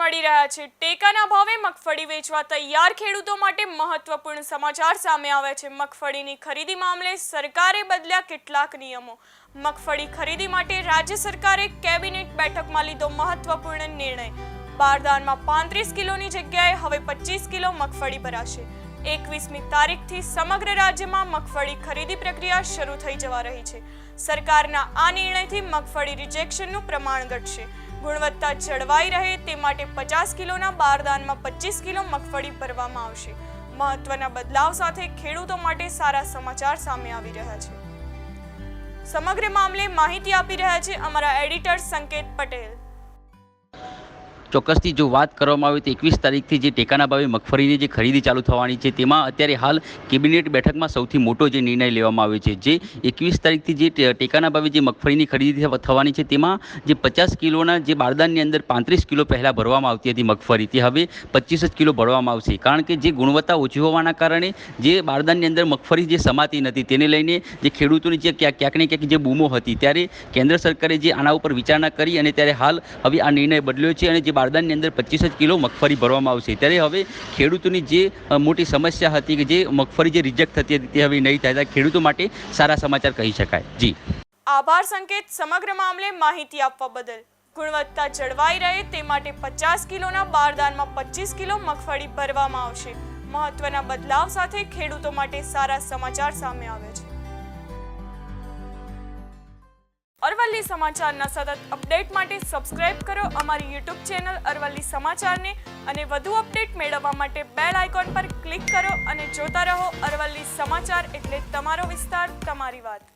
મળી રહ્યા છે। ટેકાના ભાવે મગફળી વેચવા તૈયાર ખેડૂતો માટે મહત્વપૂર્ણ સમાચાર સામે આવ્યા છે। મગફળીની ખરીદી મામલે સરકારે બદલ્યા કેટલાક નિયમો। મગફળી ખરીદી માટે રાજ્ય સરકારે કેબિનેટ બેઠકમાં લીધો મહત્વપૂર્ણ નિર્ણય। બારદાનમાં 35 કિલોની જગ્યાએ હવે 25 કિલો મગફળી ભરાશે। 21મી તારીખથી સમગ્ર રાજ્યમાં મગફળી ખરીદી પ્રક્રિયા શરૂ થઈ જવા રહી છે। સરકારના આ નિર્ણયથી મગફળી રિજેક્શનનું પ્રમાણ ઘટશે। ગુણવત્તા જળવાઈ રહે તે માટે 50 કિલોના બારદાનમાં 25 કિલો મગફળી ભરવામાં આવશે। મહત્વના બદલાવ સાથે ખેડૂતો માટે સારા સમાચાર સામે આવી રહ્યા છે। સમગ્ર મામલે માહિતી આપી રહ્યા છે અમારા એડિટર સંકેત પટેલ। ચોક્કસથી જો વાત કરવામાં આવે તો 21 તારીખથી જે ટેકાના ભાવે મગફળીની જે ખરીદી ચાલુ થવાની છે તેમાં અત્યારે હાલ કેબિનેટ બેઠકમાં સૌથી મોટો જે નિર્ણય લેવામાં આવ્યો છે। જે 21 તારીખથી જે ટેકાના ભાવે જે મગફળીની ખરીદી થવાની છે તેમાં જે 50 કિલોના જે બારદાનની અંદર 35 કિલો પહેલાં ભરવામાં આવતી હતી મગફળી તે હવે 25 જ કિલો ભરવામાં આવશે। કારણ કે જે ગુણવત્તા ઓછી હોવાના કારણે જે બારદાનની અંદર મગફળી જે સમાતી નથી તેને લઈને જે ખેડૂતોની જે ક્યાંક ને ક્યાંક જે બૂમો હતી ત્યારે કેન્દ્ર સરકારે જે આના ઉપર વિચારણા કરી અને ત્યારે હાલ હવે આ નિર્ણય બદલ્યો છે અને જે બારદાનની અંદર 25 કિલો મગફળી ભરવામાં આવશે। ત્યારે હવે ખેડૂતોની જે મોટી સમસ્યા હતી કે જે મગફળી જે રિજેક્ટ થતી હતી તે હવે નહીં થાય। ખેડૂતો માટે સારા સમાચાર કહી શકાય। જી આભાર સંકેત સમગ્ર મામલે માહિતી આપવા બદલ। ગુણવત્તા જળવાઈ રહે તે માટે 50 કિલોના બારદાનમાં 25 કિલો મગફળી ભરવામાં આવશે। મહત્વના બદલાવ સાથે ખેડૂતો માટે સારા સમાચાર સામે આવે છે। અરવલ્લી સમાચારના સતત અપડેટ માટે સબસ્ક્રાઇબ કરો અમારી યુટ્યુબ ચેનલ અરવલ્લી સમાચારને અને વધુ અપડેટ મેળવવા માટે બેલ આઇકોન પર ક્લિક કરો અને જોતા રહો અરવલ્લી સમાચાર એટલે તમારો વિસ્તાર તમારી વાત।